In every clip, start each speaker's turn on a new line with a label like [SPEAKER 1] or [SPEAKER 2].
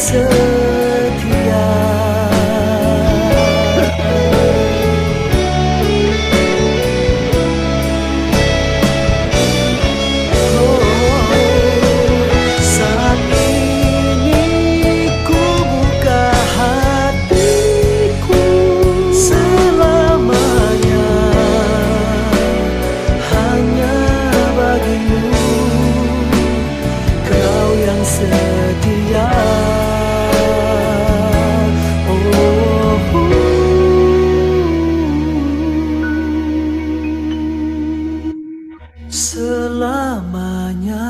[SPEAKER 1] setia. Saat ini ku buka hatiku selamanya hanya bagimu, Kau yang setia. Selamanya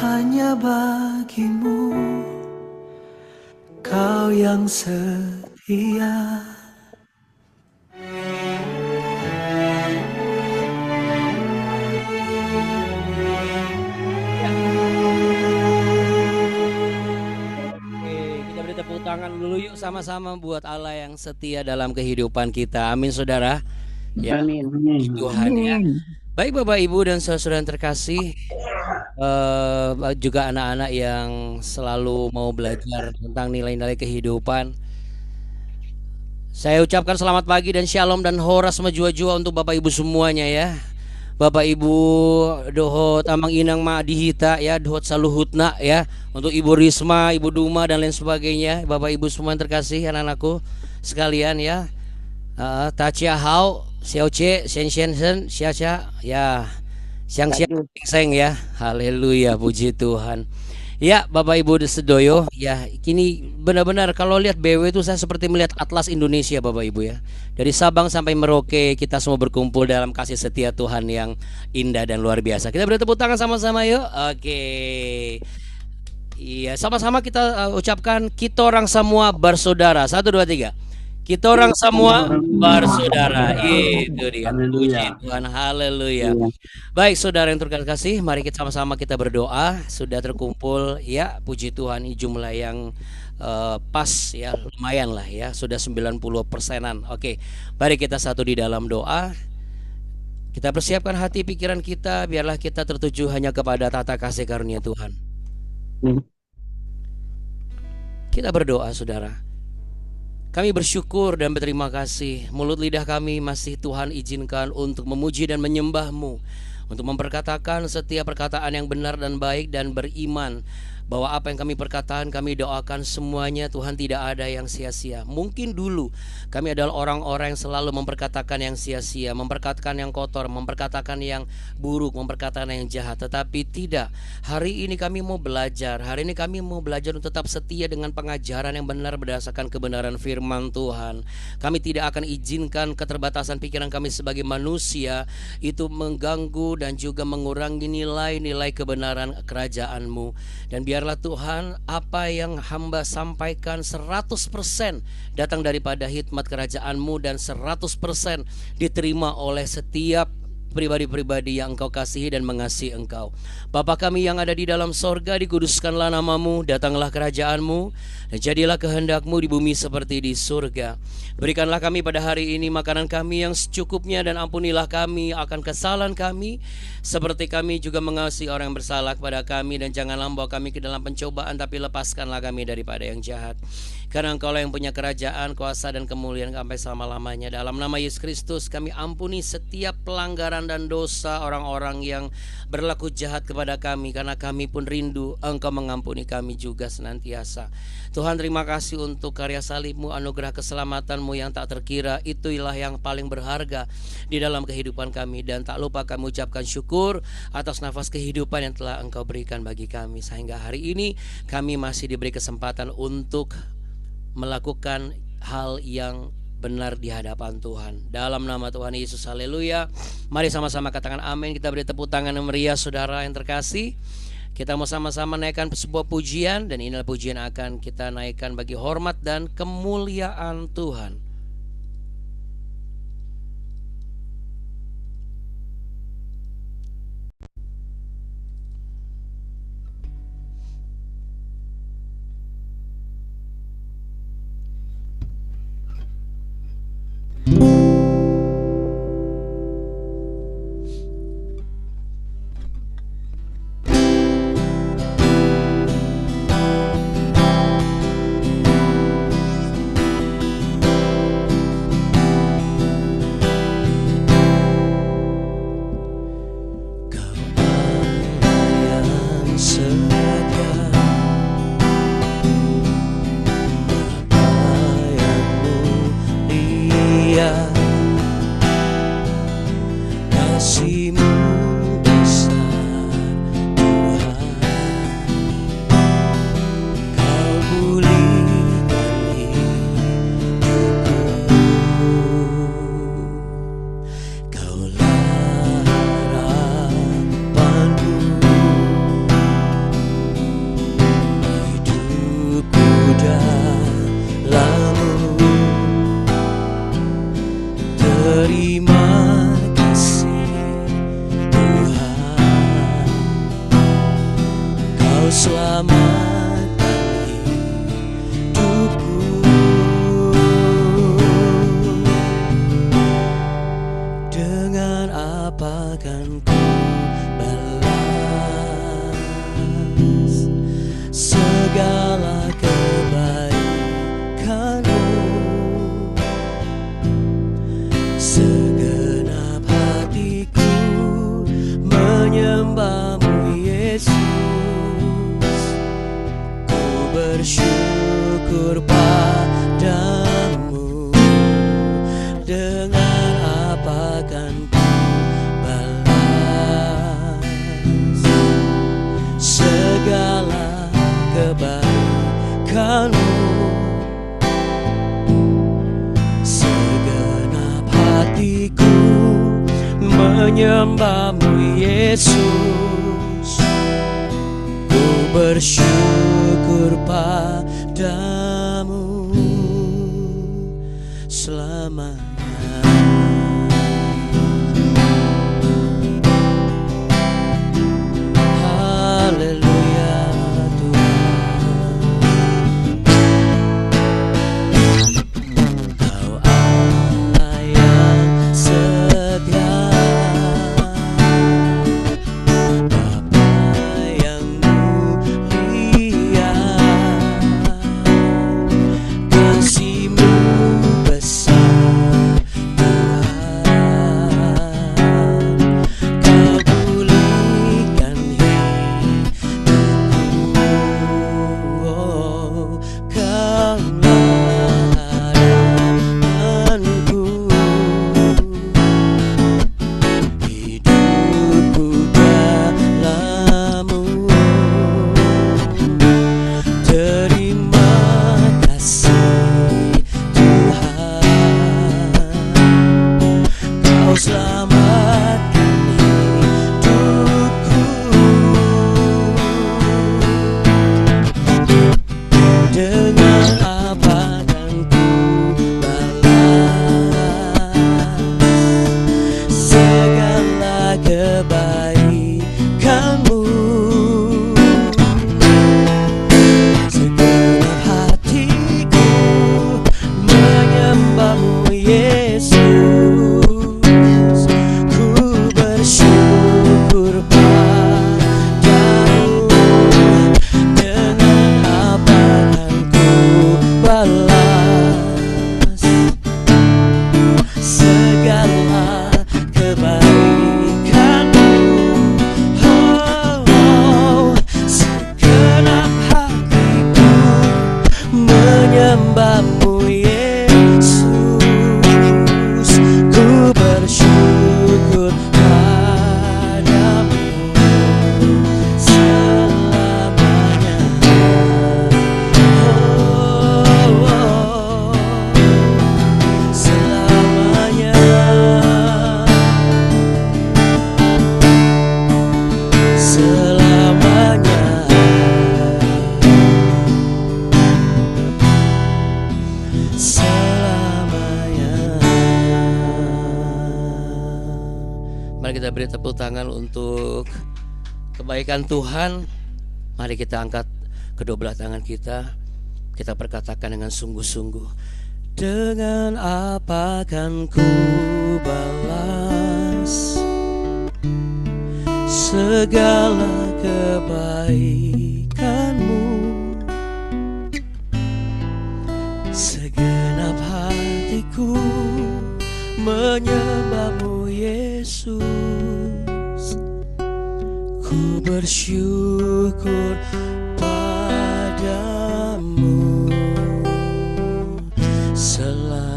[SPEAKER 1] hanya bagimu, Kau yang setia.
[SPEAKER 2] Kita beri tepuk tangan dulu yuk sama-sama buat Allah yang setia dalam kehidupan kita. Amin saudara. Ya,
[SPEAKER 3] Amin.
[SPEAKER 2] Tuhan ya. Baik Bapak Ibu dan saudara yang terkasih, juga anak-anak yang selalu mau belajar tentang nilai-nilai kehidupan. Saya ucapkan selamat pagi dan shalom dan horas majua-jua untuk Bapak Ibu semuanya ya. Bapak Ibu dohot amang inang ma dihita ya, dohot saluhutna ya, untuk Ibu Risma, Ibu Duma dan lain sebagainya. Bapak Ibu semua yang terkasih, anak-anakku sekalian ya. Tacia hao, xiao che, shen shen shen, xia xia ya. Siang seng ya. Haleluya, puji Tuhan. Ya, Bapak Ibu sedoyo, ya kini benar-benar kalau lihat BW itu saya seperti melihat atlas Indonesia Bapak Ibu ya. Dari Sabang sampai Merauke kita semua berkumpul dalam kasih setia Tuhan yang indah dan luar biasa. Kita beri tepuk tangan sama-sama yuk. Oke. Iya, sama-sama kita ucapkan kita orang semua bersaudara. 1 2 3. Kita orang semua bersaudara. Itu dia. Puji Tuhan, haleluya. Baik saudara yang terkasih, mari kita sama-sama kita berdoa. Sudah terkumpul ya, puji Tuhan, ini jumlah yang pas ya, lumayan lah ya, sudah 90%-an. Oke, mari kita satu di dalam doa. Kita persiapkan hati pikiran kita, biarlah kita tertuju hanya kepada tata kasih karunia Tuhan. Kita berdoa saudara. Kami bersyukur dan berterima kasih, mulut lidah kami masih Tuhan izinkan untuk memuji dan menyembah-Mu, untuk memperkatakan setiap perkataan yang benar dan baik dan beriman bahwa apa yang kami perkataan, kami doakan semuanya Tuhan tidak ada yang sia-sia. Mungkin dulu kami adalah orang-orang yang selalu memperkatakan yang sia-sia, memperkatakan yang kotor, memperkatakan yang buruk, memperkatakan yang jahat. Tetapi tidak, hari ini kami mau belajar. Hari ini kami mau belajar untuk tetap setia dengan pengajaran yang benar berdasarkan kebenaran firman Tuhan. Kami tidak akan izinkan keterbatasan pikiran kami sebagai manusia itu mengganggu dan juga mengurangi nilai-nilai kebenaran kerajaan-Mu. Dan biarlah Tuhan, apa yang hamba sampaikan 100% datang daripada hikmat kerajaan-Mu dan 100% diterima oleh setiap pribadi-pribadi yang Engkau kasihi dan mengasihi Engkau. Bapa kami yang ada di dalam sorga, dikuduskanlah nama-Mu, datanglah kerajaan-Mu, dan jadilah kehendak-Mu di bumi seperti di surga. Berikanlah kami pada hari ini makanan kami yang secukupnya, dan ampunilah kami akan kesalahan kami, seperti kami juga mengasihi orang yang bersalah kepada kami. Dan janganlah membawa kami ke dalam pencobaan, tapi lepaskanlah kami daripada yang jahat. Karena Engkaulah yang punya kerajaan, kuasa, dan kemuliaan sampai selama-lamanya. Dalam nama Yesus Kristus kami ampuni setiap pelanggaran dan dosa orang-orang yang berlaku jahat kepada kami, karena kami pun rindu Engkau mengampuni kami juga senantiasa. Tuhan, terima kasih untuk karya salib-Mu, anugerah keselamatan-Mu yang tak terkira. Itulah yang paling berharga di dalam kehidupan kami. Dan tak lupa kami ucapkan syukur atas nafas kehidupan yang telah Engkau berikan bagi kami, sehingga hari ini kami masih diberi kesempatan untuk melakukan hal yang benar di hadapan Tuhan. Dalam nama Tuhan Yesus, haleluya. Mari sama-sama katakan amin. Kita beri tepuk tangan yang meriah saudara yang terkasih. Kita mau sama-sama naikkan sebuah pujian, dan inilah pujian akan kita naikkan bagi hormat dan kemuliaan Tuhan. Kau selamatkan hidupku. Dengan apa kan ku balas segala kebaikanmu? Segenap hatiku menyembahmu Yesus. Ku bersyukur padamu. Dengan apa kan ku balas segala kebaikanmu? Segenap hatiku menyembahmu Yesus. Ku bersyukur padamu selamanya. Haleluya Tuhan. Kau Allah yang setia, Bapa yang mulia. Kasih-Mu besar Tuhan. Kau pulihkan hidupku. Oh, Kaulah harapanku. Hidupku dalam-Mu. Terima kasih Tuhan. Kau selamatkan hidupku. Dengan apa kan ku balas segala kebaikanmu? Segenap hatiku menyembahmu Yesus. Ku bersyukur padamu. Dengan apa kan ku balas segala kebaikanmu? Oh, segenap hatiku menyembahmu Yesus. Ku bersyukur padamu selamanya. Oh, selamanya. Selamanya. Selamanya. Mari kita beri tepuk tangan untuk kebaikan Tuhan. Mari kita angkat kedua belah tangan kita. Kita perkatakan dengan sungguh-sungguh. Dengan apa kan ku balas segala kebaikanmu? Segenap hatiku menyembahmu Yesus. Ku bersyukur padamu selamanya.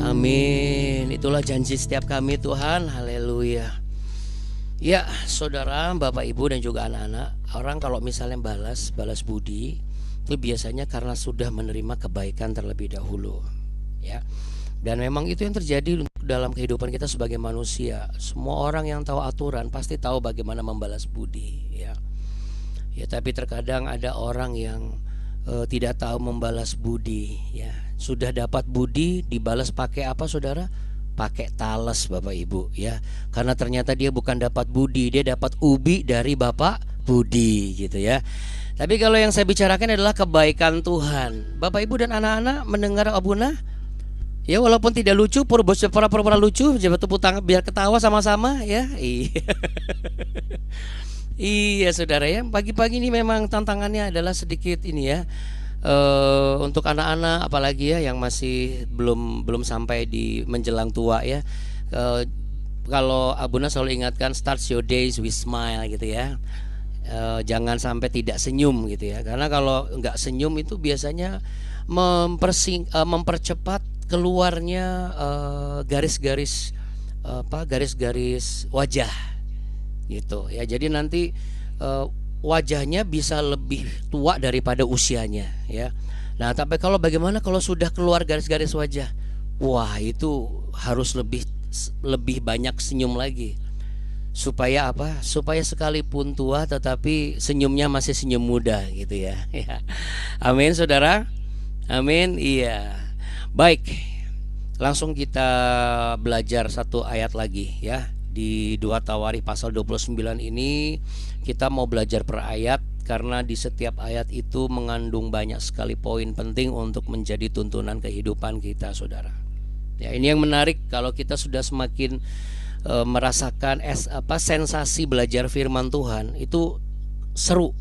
[SPEAKER 2] Amin. Itulah janji setiap kami Tuhan. Haleluya. Ya saudara, Bapak Ibu dan juga anak-anak, orang kalau misalnya balas budi itu biasanya karena sudah menerima kebaikan terlebih dahulu, ya. Dan memang itu yang terjadi dalam kehidupan kita sebagai manusia. Semua orang yang tahu aturan pasti tahu bagaimana membalas budi, ya. Ya, tapi terkadang ada orang yang tidak tahu membalas budi, ya. Sudah dapat budi, dibalas pakai apa saudara? pakai talas Bapak Ibu ya. Karena ternyata dia bukan dapat budi, dia dapat ubi dari Bapak Budi gitu ya. Tapi kalau yang saya bicarakan adalah kebaikan Tuhan. Bapak Ibu dan anak-anak mendengar Abuna? Ya walaupun tidak lucu, pura-pura lucu, coba tepuk tangan biar ketawa sama-sama ya. Iya. Iya saudara ya, pagi-pagi ini memang tantangannya adalah sedikit ini ya. Untuk anak-anak apalagi ya yang masih belum sampai di menjelang tua ya. Kalau Abuna selalu ingatkan start your days with smile gitu ya. Jangan sampai tidak senyum gitu ya. Karena kalau nggak senyum itu biasanya mempercepat keluarnya garis-garis garis-garis wajah gitu ya. Jadi nanti wajahnya bisa lebih tua daripada usianya ya. Nah, tapi kalau bagaimana kalau sudah keluar garis-garis wajah? Wah, itu harus lebih banyak senyum lagi. Supaya apa? Supaya sekalipun tua tetapi senyumnya masih senyum muda gitu ya. Amin saudara. Amin. Iya. Baik. Langsung kita belajar satu ayat lagi ya. Di 2 Tawarikh pasal 29 ini kita mau belajar per ayat karena di setiap ayat itu mengandung banyak sekali poin penting untuk menjadi tuntunan kehidupan kita saudara. Ya, ini yang menarik kalau kita sudah semakin merasakan sensasi belajar firman Tuhan itu seru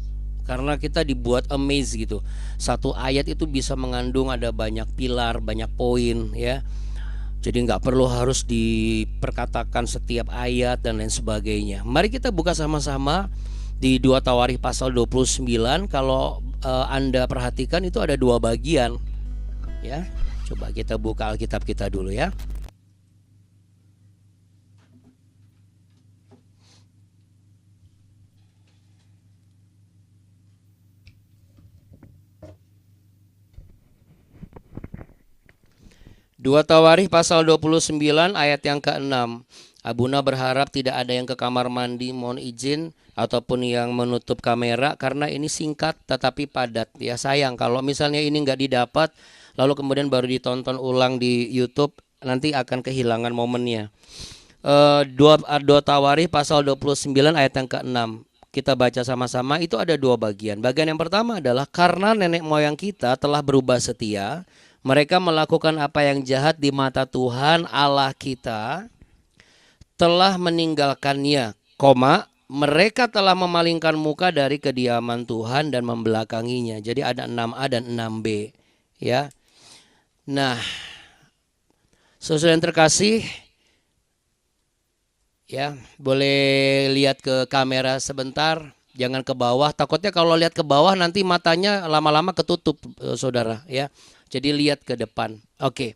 [SPEAKER 2] karena kita dibuat amazed gitu. Satu ayat itu bisa mengandung ada banyak pilar, banyak poin ya. Jadi nggak perlu harus diperkatakan setiap ayat dan lain sebagainya. Mari kita buka sama-sama di 2 Tawarikh pasal 29. Kalau Anda perhatikan itu ada 2 bagian ya. Coba kita buka Alkitab kita dulu ya. 2 Tawarikh pasal 29 ayat yang ke-6. Abuna berharap tidak ada yang ke kamar mandi mohon izin ataupun yang menutup kamera karena ini singkat tetapi padat ya. Sayang kalau misalnya ini nggak didapat lalu kemudian baru ditonton ulang di YouTube nanti akan kehilangan momennya. 2 Tawarikh pasal 29 ayat yang ke-6. Kita baca sama-sama, itu ada 2 bagian. Bagian yang pertama adalah karena nenek moyang kita telah berubah setia, mereka melakukan apa yang jahat di mata Tuhan Allah kita, telah meninggalkannya, mereka telah memalingkan muka dari kediaman Tuhan dan membelakanginya. Jadi ada 6A dan 6B ya. Nah, saudara yang terkasih ya, boleh lihat ke kamera sebentar, jangan ke bawah. Takutnya kalau lihat ke bawah nanti matanya lama-lama ketutup saudara ya. Jadi lihat ke depan. Oke.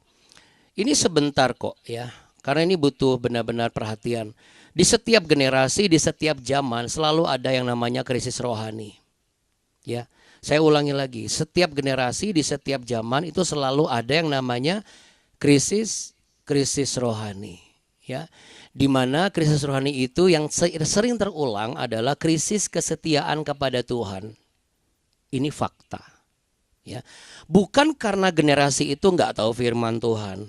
[SPEAKER 2] Ini sebentar kok ya. Karena ini butuh benar-benar perhatian. Di setiap generasi, di setiap zaman selalu ada yang namanya krisis rohani. Ya. Saya ulangi lagi, setiap generasi di setiap zaman itu selalu ada yang namanya krisis rohani, ya. Di mana krisis rohani itu yang sering terulang adalah krisis kesetiaan kepada Tuhan. Ini fakta. Ya. Bukan karena generasi itu nggak tahu firman Tuhan.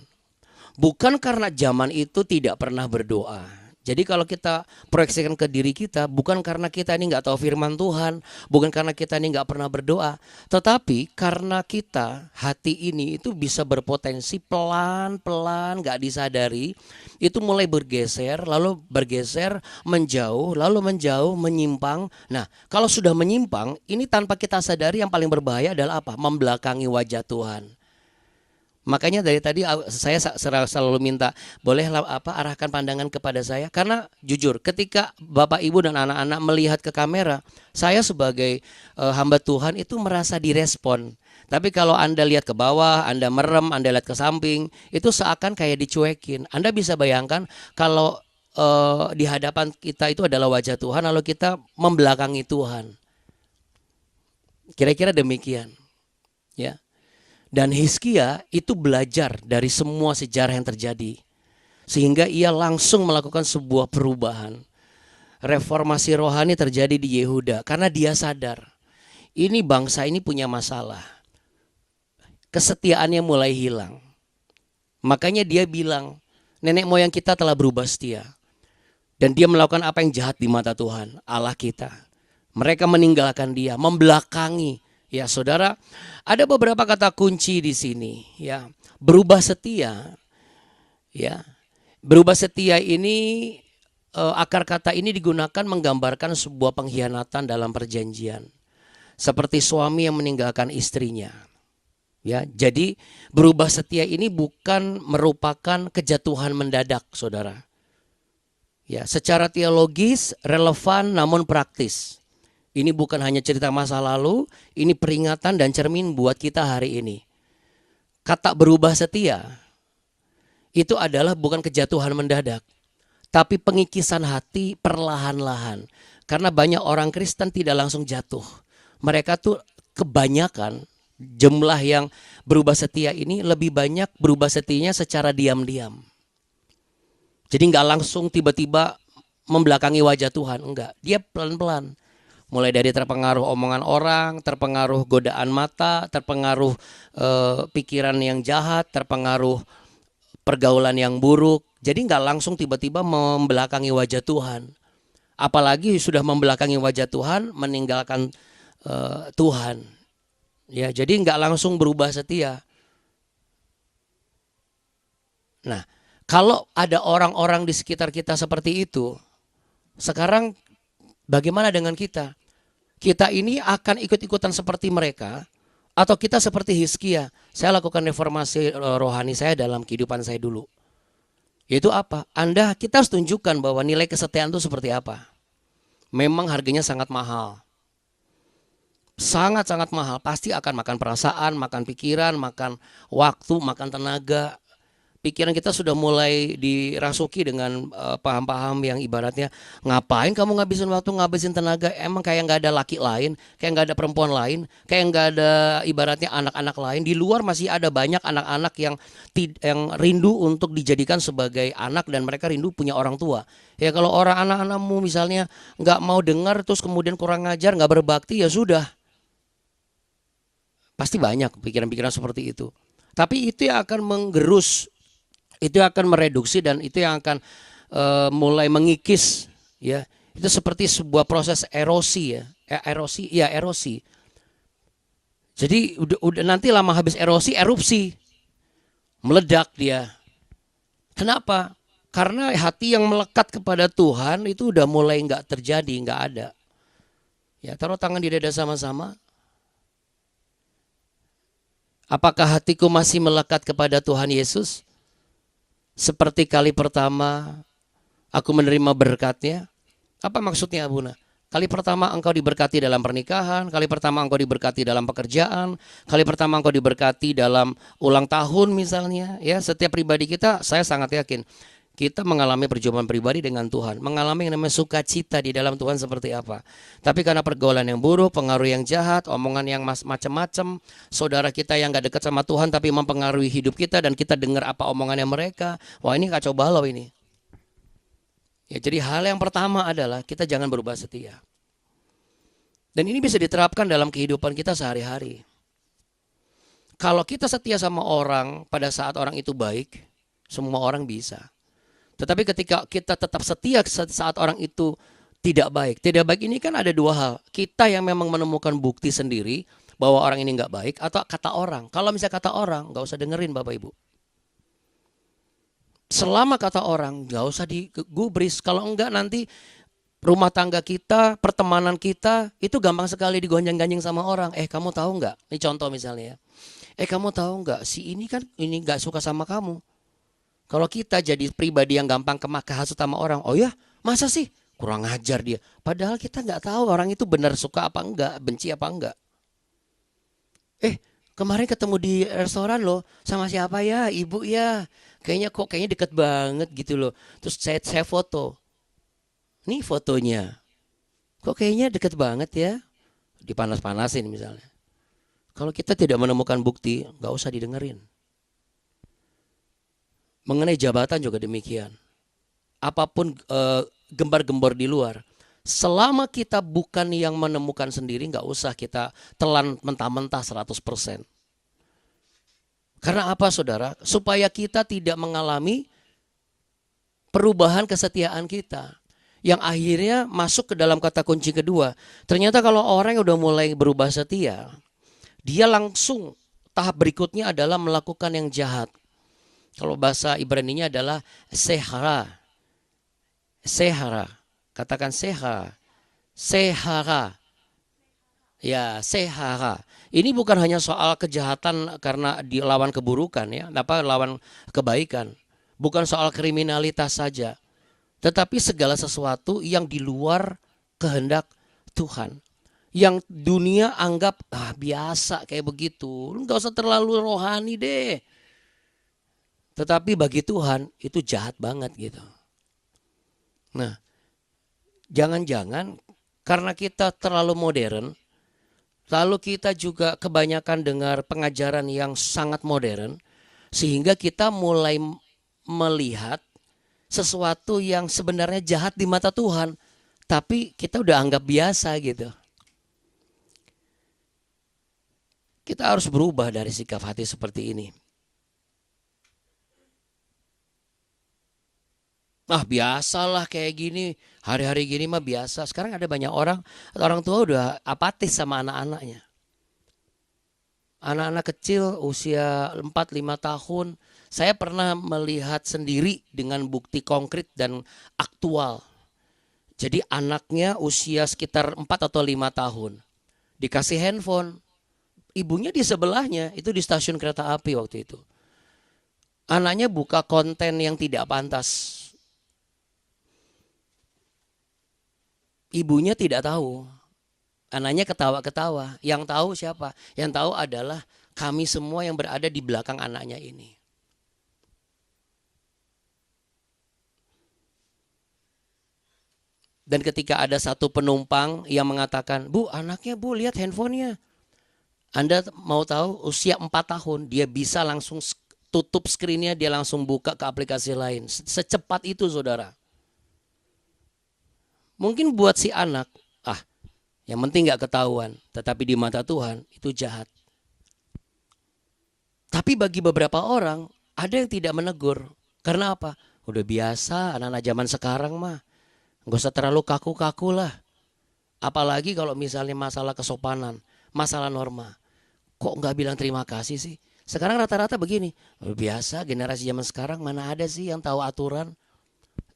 [SPEAKER 2] Bukan karena zaman itu tidak pernah berdoa. Jadi kalau kita proyeksikan ke diri kita, bukan karena kita ini nggak tahu firman Tuhan, bukan karena kita ini nggak pernah berdoa, tetapi karena kita hati ini itu bisa berpotensi pelan-pelan nggak disadari, itu mulai bergeser, lalu bergeser menjauh, lalu menjauh, menyimpang. Nah kalau sudah menyimpang, ini tanpa kita sadari yang paling berbahaya adalah apa? Membelakangi wajah Tuhan. Makanya dari tadi saya selalu minta bolehlah arahkan pandangan kepada saya. Karena jujur ketika Bapak Ibu dan anak-anak melihat ke kamera, saya sebagai hamba Tuhan itu merasa direspon. Tapi kalau Anda lihat ke bawah, Anda merem, Anda lihat ke samping, itu seakan kayak dicuekin. Anda bisa bayangkan kalau di hadapan kita itu adalah wajah Tuhan, lalu kita membelakangi Tuhan. Kira-kira demikian ya. Dan Hizkia itu belajar dari semua sejarah yang terjadi. Sehingga ia langsung melakukan sebuah perubahan. Reformasi rohani terjadi di Yehuda. Karena dia sadar, ini bangsa ini punya masalah. Kesetiaannya mulai hilang. Makanya dia bilang, Nenek moyang kita telah berubah setia. Dan dia melakukan apa yang jahat di mata Tuhan, Allah kita. Mereka meninggalkan dia, membelakangi. Ya saudara, ada beberapa kata kunci di sini. Ya, berubah setia. Ya, berubah setia ini, akar kata ini digunakan menggambarkan sebuah pengkhianatan dalam perjanjian. Seperti suami yang meninggalkan istrinya. Ya, jadi berubah setia ini bukan merupakan kejatuhan mendadak, saudara. Ya, secara teologis relevan namun praktis. Ini bukan hanya cerita masa lalu, ini peringatan dan cermin buat kita hari ini. Kata berubah setia itu adalah bukan kejatuhan mendadak, tapi pengikisan hati perlahan-lahan. Karena banyak orang Kristen tidak langsung jatuh. Mereka tuh kebanyakan jumlah yang berubah setia ini lebih banyak berubah setianya secara diam-diam. Jadi nggak langsung tiba-tiba membelakangi wajah Tuhan, enggak. Dia pelan-pelan. Mulai dari terpengaruh omongan orang, terpengaruh godaan mata, terpengaruh pikiran yang jahat, terpengaruh pergaulan yang buruk. Jadi nggak langsung tiba-tiba membelakangi wajah Tuhan. Apalagi sudah membelakangi wajah Tuhan, meninggalkan Tuhan. Ya, jadi nggak langsung berubah setia. Nah, kalau ada orang-orang di sekitar kita seperti itu, sekarang bagaimana dengan kita? Kita ini akan ikut-ikutan seperti mereka atau kita seperti Hizkia? Saya lakukan reformasi rohani saya dalam kehidupan saya dulu. Yaitu apa? Kita harus tunjukkan bahwa nilai kesetiaan itu seperti apa. Memang harganya sangat mahal. Sangat-sangat mahal. Pasti akan makan perasaan, makan pikiran, makan waktu, makan tenaga. Pikiran kita sudah mulai dirasuki dengan paham-paham yang ibaratnya ngapain kamu ngabisin waktu, ngabisin tenaga, emang kayak nggak ada laki lain, kayak nggak ada perempuan lain, kayak nggak ada ibaratnya anak-anak lain. Di luar masih ada banyak anak-anak yang rindu untuk dijadikan sebagai anak dan mereka rindu punya orang tua. Ya kalau orang anak-anakmu misalnya nggak mau dengar terus kemudian kurang ngajar, nggak berbakti, ya sudah. Pasti banyak pikiran-pikiran seperti itu. Tapi itu yang akan menggerus, itu akan mereduksi dan itu yang akan mulai mengikis, ya. Itu seperti sebuah proses erosi, ya. Erosi. Jadi udah nanti lama habis erosi, erupsi. Meledak dia. Kenapa? Karena hati yang melekat kepada Tuhan itu udah mulai nggak terjadi, nggak ada. Ya, taruh tangan di dada sama-sama. Apakah hatiku masih melekat kepada Tuhan Yesus? Seperti kali pertama aku menerima berkat-Nya. Apa maksudnya, Abuna? Kali pertama engkau diberkati dalam pernikahan, kali pertama engkau diberkati dalam pekerjaan, kali pertama engkau diberkati dalam ulang tahun misalnya. Ya, setiap pribadi kita, saya sangat yakin kita mengalami perjumpaan pribadi dengan Tuhan, mengalami yang namanya sukacita di dalam Tuhan seperti apa. Tapi karena pergaulan yang buruk, pengaruh yang jahat, omongan yang macam-macam, saudara kita yang gak dekat sama Tuhan tapi mempengaruhi hidup kita dan kita dengar apa omongannya mereka, wah ini kacau balau ini. Ya, jadi hal yang pertama adalah kita jangan berubah setia. Dan ini bisa diterapkan dalam kehidupan kita sehari-hari. Kalau kita setia sama orang pada saat orang itu baik, semua orang bisa. Tetapi ketika kita tetap setia saat orang itu tidak baik. Tidak baik ini kan ada dua hal. Kita yang memang menemukan bukti sendiri bahwa orang ini nggak baik atau kata orang. Kalau misalnya kata orang, nggak usah dengerin Bapak Ibu. Selama kata orang, nggak usah digubris. Kalau enggak nanti rumah tangga kita, pertemanan kita itu gampang sekali digonjang-ganjing sama orang. Kamu tahu nggak? Ini contoh misalnya ya. Kamu tahu nggak? Si ini kan ini nggak suka sama kamu. Kalau kita jadi pribadi yang gampang kehasut sama orang, oh ya masa sih kurang ajar dia. Padahal kita nggak tahu orang itu benar suka apa enggak, benci apa enggak. Kemarin ketemu di restoran loh, sama siapa ya, ibu ya. Kayaknya deket banget gitu loh. Terus saya foto. Nih fotonya. Kok kayaknya deket banget ya. Dipanas-panasin misalnya. Kalau kita tidak menemukan bukti, nggak usah didengerin. Mengenai jabatan juga demikian. Apapun gembar-gembor di luar. Selama kita bukan yang menemukan sendiri, nggak usah kita telan mentah-mentah 100%. Karena apa saudara? Supaya kita tidak mengalami perubahan kesetiaan kita. Yang akhirnya masuk ke dalam kata kunci kedua. Ternyata kalau orang yang udah mulai berubah setia, dia langsung tahap berikutnya adalah melakukan yang jahat. Kalau bahasa Ibraninya adalah sehara. Sehara. Katakan sehara. Sehara. Ya, sehara. Ini bukan hanya soal kejahatan karena dilawan keburukan ya, lawan kebaikan. Bukan soal kriminalitas saja. Tetapi segala sesuatu yang di luar kehendak Tuhan. Yang dunia anggap biasa kayak begitu. Lu gak usah terlalu rohani deh. Tetapi bagi Tuhan itu jahat banget gitu. Nah, jangan-jangan karena kita terlalu modern, lalu kita juga kebanyakan dengar pengajaran yang sangat modern, sehingga kita mulai melihat sesuatu yang sebenarnya jahat di mata Tuhan, tapi kita udah anggap biasa gitu. Kita harus berubah dari sikap hati seperti ini. Biasalah kayak gini, hari-hari gini mah biasa. Sekarang ada banyak orang tua udah apatis sama anak-anaknya. Anak-anak kecil usia 4-5 tahun, saya pernah melihat sendiri dengan bukti konkret dan aktual. Jadi anaknya usia sekitar 4 atau 5 tahun. Dikasih handphone. Ibunya di sebelahnya, itu di stasiun kereta api waktu itu. Anaknya buka konten yang tidak pantas. Ibunya tidak tahu. Anaknya ketawa-ketawa. Yang tahu siapa? Yang tahu adalah kami semua yang berada di belakang anaknya ini. Dan ketika ada satu penumpang yang mengatakan, "Bu, anaknya Bu, lihat handphonenya." Anda mau tahu usia 4 tahun dia bisa langsung tutup skrinnya, dia langsung buka ke aplikasi lain. Secepat itu saudara. Mungkin buat si anak, yang penting gak ketahuan. Tetapi di mata Tuhan itu jahat. Tapi bagi beberapa orang ada yang tidak menegur. Karena apa? Udah biasa anak-anak zaman sekarang mah. Gak usah terlalu kaku-kaku lah. Apalagi kalau misalnya masalah kesopanan, masalah norma. Kok gak bilang terima kasih sih? Sekarang rata-rata begini. Biasa generasi zaman sekarang mana ada sih yang tahu aturan.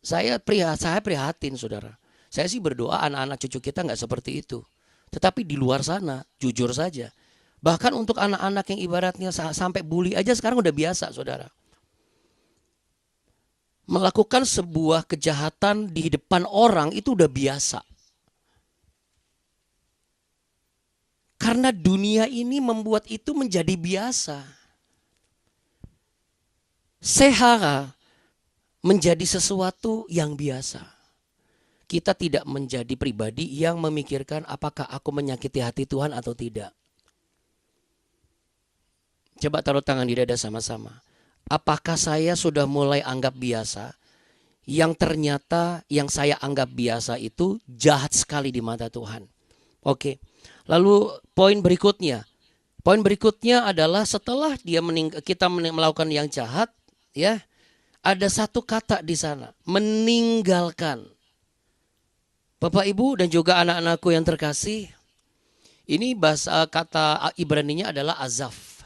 [SPEAKER 2] Saya prihatin saudara. Saya sih berdoa anak-anak cucu kita gak seperti itu. Tetapi di luar sana jujur saja. Bahkan untuk anak-anak yang ibaratnya sampai bully aja sekarang udah biasa saudara. Melakukan sebuah kejahatan di depan orang itu udah biasa. Karena dunia ini membuat itu menjadi biasa. Sehara menjadi sesuatu yang biasa. Kita tidak menjadi pribadi yang memikirkan apakah aku menyakiti hati Tuhan atau tidak. Coba taruh tangan di dada sama-sama. Apakah saya sudah mulai anggap biasa yang ternyata yang saya anggap biasa itu jahat sekali di mata Tuhan? Oke. Lalu poin berikutnya. Poin berikutnya adalah setelah kita melakukan yang jahat, ya, ada satu kata di sana, meninggalkan. Bapak Ibu dan juga anak-anakku yang terkasih, ini bahasa kata Ibraninya adalah azaf.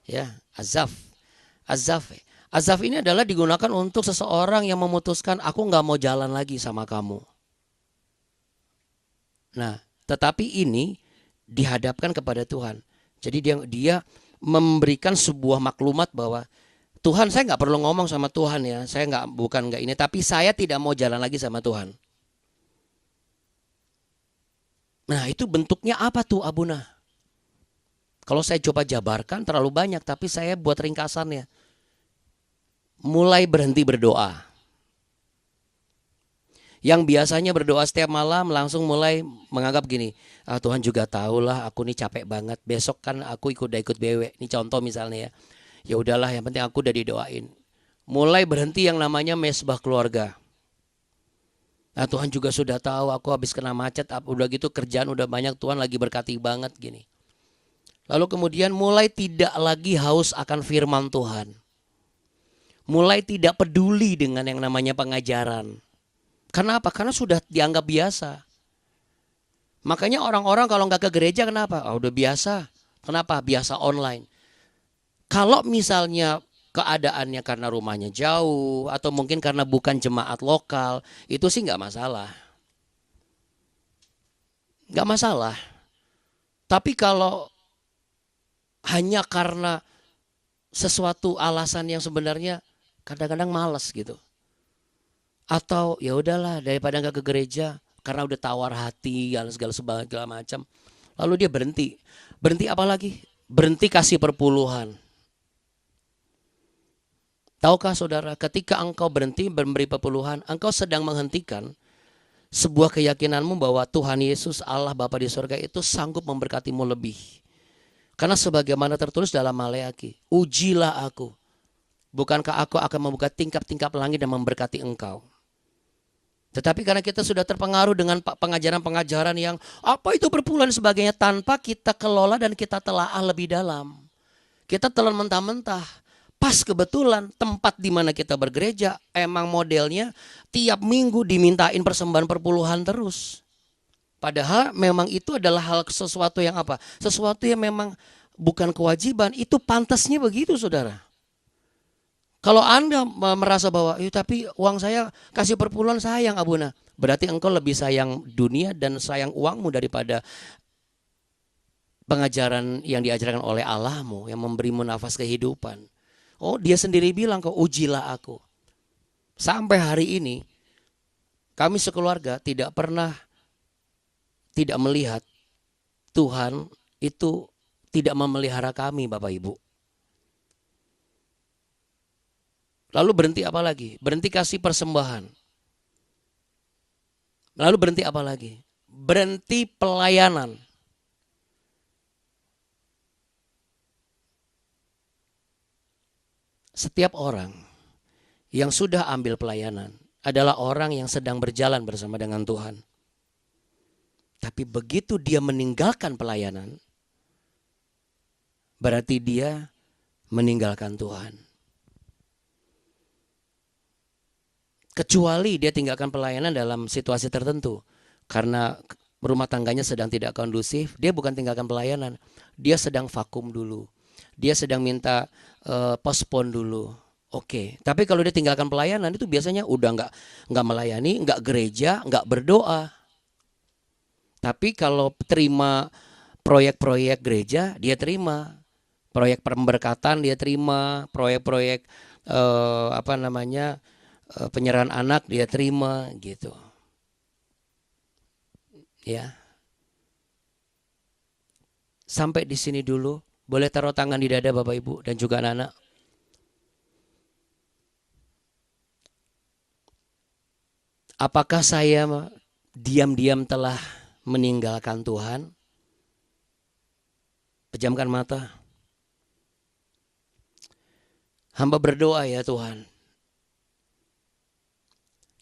[SPEAKER 2] Ya, azaf. Azaf ini adalah digunakan untuk seseorang yang memutuskan aku nggak mau jalan lagi sama kamu. Nah, tetapi ini dihadapkan kepada Tuhan. Jadi dia memberikan sebuah maklumat bahwa Tuhan, saya nggak perlu ngomong sama Tuhan ya, saya bukan ini, tapi saya tidak mau jalan lagi sama Tuhan. Nah, itu bentuknya apa tuh Abuna? Kalau saya coba jabarkan terlalu banyak, tapi saya buat ringkasannya. Mulai berhenti berdoa. Yang biasanya berdoa setiap malam langsung mulai menganggap gini, Tuhan juga tahu lah aku nih capek banget, besok kan aku ikut BW. Ini contoh misalnya ya. Ya udahlah, yang penting aku udah didoain. Mulai berhenti yang namanya mesbah keluarga. Nah, Tuhan juga sudah tahu aku habis kena macet, udah gitu kerjaan udah banyak, Tuhan lagi berkati banget gini. Lalu kemudian mulai tidak lagi haus akan firman Tuhan. mulai tidak peduli dengan yang namanya pengajaran. Kenapa? Karena sudah dianggap biasa. Makanya orang-orang kalau nggak ke gereja kenapa? Udah biasa. Kenapa? Biasa online. Kalau misalnya keadaannya karena rumahnya jauh atau mungkin karena bukan jemaat lokal, itu sih nggak masalah. Nggak masalah. Tapi kalau hanya karena sesuatu alasan yang sebenarnya kadang-kadang malas gitu. Atau ya udahlah daripada nggak ke gereja karena udah tawar hati segala macam. Lalu dia berhenti. Berhenti apa lagi? Berhenti kasih perpuluhan. Tahukah saudara, ketika engkau berhenti memberi perpuluhan, engkau sedang menghentikan sebuah keyakinanmu bahwa Tuhan Yesus Allah Bapa di surga itu sanggup memberkatimu lebih. Karena sebagaimana tertulis dalam Maleakhi, ujilah aku. Bukankah aku akan membuka tingkap-tingkap langit dan memberkati engkau. Tetapi karena kita sudah terpengaruh dengan pengajaran-pengajaran yang apa itu perpuluhan dan sebagainya, tanpa kita kelola dan kita telaah lebih dalam. Kita telan mentah-mentah. Pas kebetulan tempat di mana kita bergereja emang modelnya tiap minggu dimintain persembahan perpuluhan terus. Padahal memang itu adalah sesuatu yang apa? Sesuatu yang memang bukan kewajiban, itu pantasnya begitu saudara. Kalau Anda merasa bahwa tapi uang saya kasih perpuluhan sayang Abuna, berarti engkau lebih sayang dunia dan sayang uangmu daripada pengajaran yang diajarkan oleh Allahmu yang memberimu nafas kehidupan. Oh, dia sendiri bilang kok ujilah aku. Sampai hari ini kami sekeluarga tidak pernah tidak melihat Tuhan itu tidak memelihara kami Bapak Ibu. Lalu berhenti apa lagi? Berhenti kasih persembahan. Lalu berhenti apa lagi? Berhenti pelayanan. Setiap orang yang sudah ambil pelayanan adalah orang yang sedang berjalan bersama dengan Tuhan. Tapi begitu dia meninggalkan pelayanan, berarti dia meninggalkan Tuhan. Kecuali dia tinggalkan pelayanan dalam situasi tertentu. Karena rumah tangganya sedang tidak kondusif, dia bukan tinggalkan pelayanan. Dia sedang vakum dulu. Dia sedang minta postpone dulu. Oke. Tapi kalau dia tinggalkan pelayanan itu biasanya udah nggak melayani, nggak gereja, nggak berdoa. Tapi kalau terima proyek-proyek gereja, dia terima. Proyek pemberkatan dia terima, proyek-proyek penyerahan anak dia terima gitu. Ya. Sampai di sini dulu. Boleh taruh tangan di dada Bapak Ibu dan juga anak-anak. Apakah saya diam-diam telah meninggalkan Tuhan? Pejamkan mata. Hamba berdoa ya Tuhan.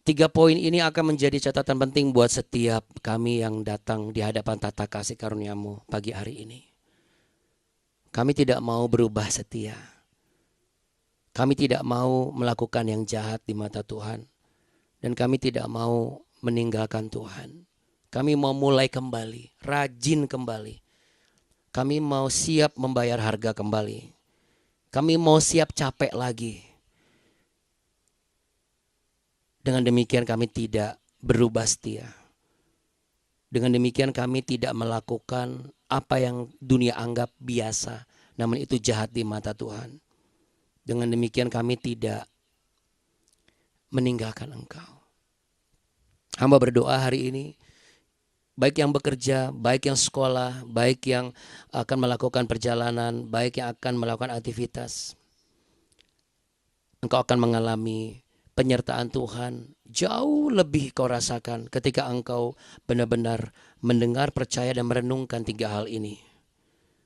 [SPEAKER 2] 3 poin ini akan menjadi catatan penting buat setiap kami yang datang di hadapan tata kasih karunia-Mu pagi hari ini. Kami tidak mau berubah setia. Kami tidak mau melakukan yang jahat di mata Tuhan. Dan kami tidak mau meninggalkan Tuhan. Kami mau mulai kembali, rajin kembali. Kami mau siap membayar harga kembali. Kami mau siap capek lagi. Dengan demikian kami tidak berubah setia. Dengan demikian kami tidak melakukan apa yang dunia anggap biasa, namun itu jahat di mata Tuhan. Dengan demikian kami tidak meninggalkan Engkau. Hamba berdoa hari ini, baik yang bekerja, baik yang sekolah, baik yang akan melakukan perjalanan, baik yang akan melakukan aktivitas, engkau akan mengalami penyertaan Tuhan jauh lebih kau rasakan ketika engkau benar-benar mendengar, percaya dan merenungkan 3 hal ini.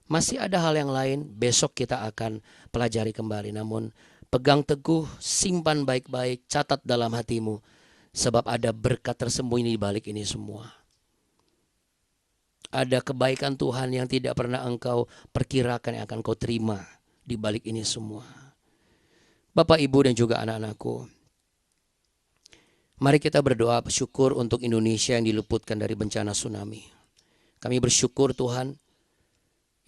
[SPEAKER 2] Masih ada hal yang lain, besok kita akan pelajari kembali. Namun pegang teguh, simpan baik-baik, catat dalam hatimu. Sebab ada berkat tersembunyi di balik ini semua. Ada kebaikan Tuhan yang tidak pernah engkau perkirakan yang akan kau terima di balik ini semua. Bapak, Ibu, dan juga anak-anakku, mari kita berdoa bersyukur untuk Indonesia yang diluputkan dari bencana tsunami. Kami bersyukur Tuhan,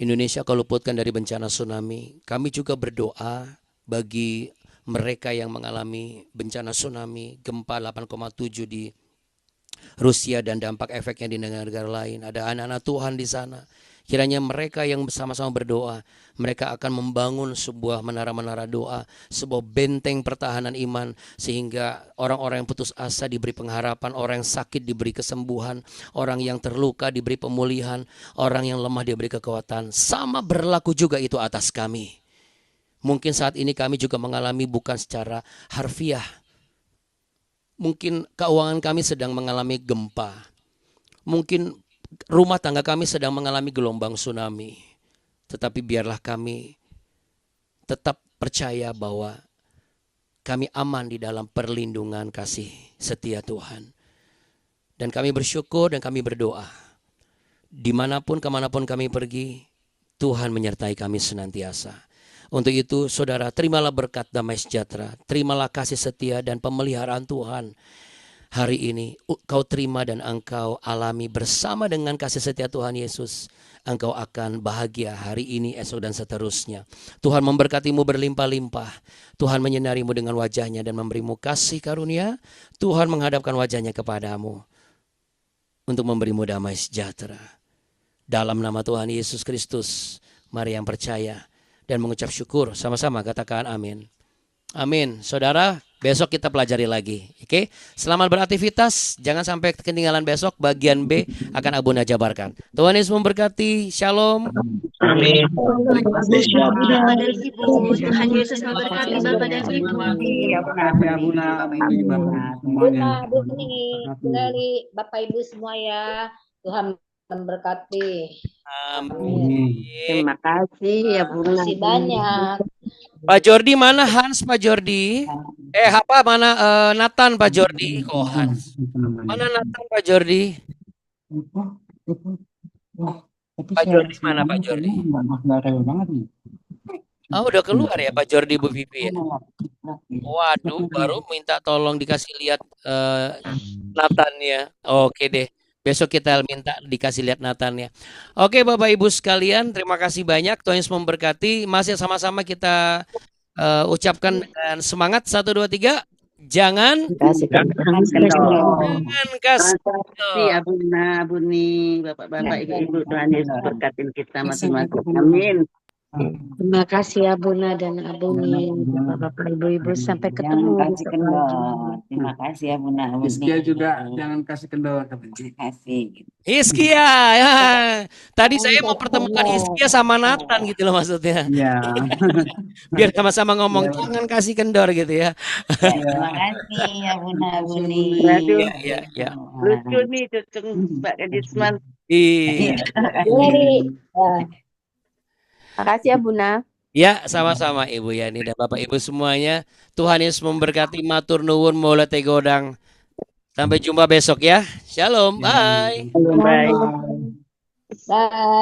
[SPEAKER 2] Indonesia kau luputkan dari bencana tsunami. Kami juga berdoa bagi mereka yang mengalami bencana tsunami, gempa 8,7 di Rusia dan dampak efeknya di negara-negara lain. Ada anak-anak Tuhan di sana. Kiranya mereka yang bersama-sama berdoa, mereka akan membangun sebuah menara-menara doa, sebuah benteng pertahanan iman, sehingga orang-orang yang putus asa diberi pengharapan, orang yang sakit diberi kesembuhan, orang yang terluka diberi pemulihan, orang yang lemah diberi kekuatan. Sama berlaku juga itu atas kami. Mungkin saat ini kami juga mengalami bukan secara harfiah. Mungkin keuangan kami sedang mengalami gempa. Mungkin rumah tangga kami sedang mengalami gelombang tsunami. Tetapi biarlah kami tetap percaya bahwa kami aman di dalam perlindungan kasih setia Tuhan. Dan kami bersyukur dan kami berdoa. Dimanapun kemanapun kami pergi, Tuhan menyertai kami senantiasa. Untuk itu saudara, terimalah berkat damai sejahtera. Terimalah kasih setia dan pemeliharaan Tuhan. Hari ini kau terima dan engkau alami bersama dengan kasih setia Tuhan Yesus. Engkau akan bahagia hari ini, esok dan seterusnya. Tuhan memberkatimu berlimpah-limpah. Tuhan menyinarimu dengan wajahnya dan memberimu kasih karunia. Tuhan menghadapkan wajahnya kepadamu untuk memberimu damai sejahtera. Dalam nama Tuhan Yesus Kristus, mari yang percaya dan mengucap syukur sama-sama katakan amin. Amin. Saudara, besok kita pelajari lagi. Oke, selamat beraktivitas. Jangan sampai ketinggalan besok. Bagian B akan Abuna jabarkan. Tuhan Yesus memberkati. Shalom.
[SPEAKER 3] Amin.
[SPEAKER 4] Bapak dan Ibu, Tuhan Yesus memberkati Bapak dan Ibu.
[SPEAKER 5] Buna, Buni, dari Bapak Ibu semua ya. Tuhan memberkati.
[SPEAKER 2] Amin.
[SPEAKER 4] Terima kasih ya Buna.
[SPEAKER 5] Terima kasih banyak.
[SPEAKER 2] Pak Jordi mana Hans Pak Jordi? Apa mana Nathan Pak Jordi? Kok Hans? Mana Nathan Pak Jordi? Pak Jordi mana Pak Jordi? Oh, udah keluar ya Pak Jordi Bu Vivi ya? Waduh, baru minta tolong dikasih lihat Nathan ya. Oke deh. Besok kita minta dikasih lihat Nathan ya. Oke Bapak Ibu sekalian, terima kasih banyak. Tuhan Yesus memberkati. Masih sama-sama kita ucapkan dengan semangat. 1, 2, 3. Jangan
[SPEAKER 4] kasih kendor.
[SPEAKER 3] Ya Buna, Buni, Bapak-bapak, Ibu-ibu, Tuhan Yesus berkatin kita masing-masing. Amin.
[SPEAKER 4] Terima kasih ya Buna dan Abuni, Bapak Ibu-ibu, sampai ketemu.
[SPEAKER 6] Jangan kasih kendor. Terima kasih ya Buna.
[SPEAKER 7] Hiskia juga jangan kasih kendor.
[SPEAKER 6] Terima kasih.
[SPEAKER 2] Hiskia ya. Tadi saya mau pertemukan Hiskia sama Nathan gitu loh maksudnya.
[SPEAKER 7] Ya.
[SPEAKER 2] Biar sama-sama ngomong jangan kasih kendor gitu ya.
[SPEAKER 6] Terima kasih ya Buna, Buni.
[SPEAKER 3] Aduh,
[SPEAKER 2] Ya.
[SPEAKER 3] lucu nih cucu Mbak Gadisman.
[SPEAKER 2] Iya.
[SPEAKER 4] Makasih ya Buna.
[SPEAKER 2] Ya, sama-sama Ibu Yani dan Bapak Ibu semuanya. Tuhan Yesus memberkati, matur nuwun mola tegodang. Sampai jumpa besok ya. Shalom. Bye.
[SPEAKER 3] Bye.
[SPEAKER 5] Bye.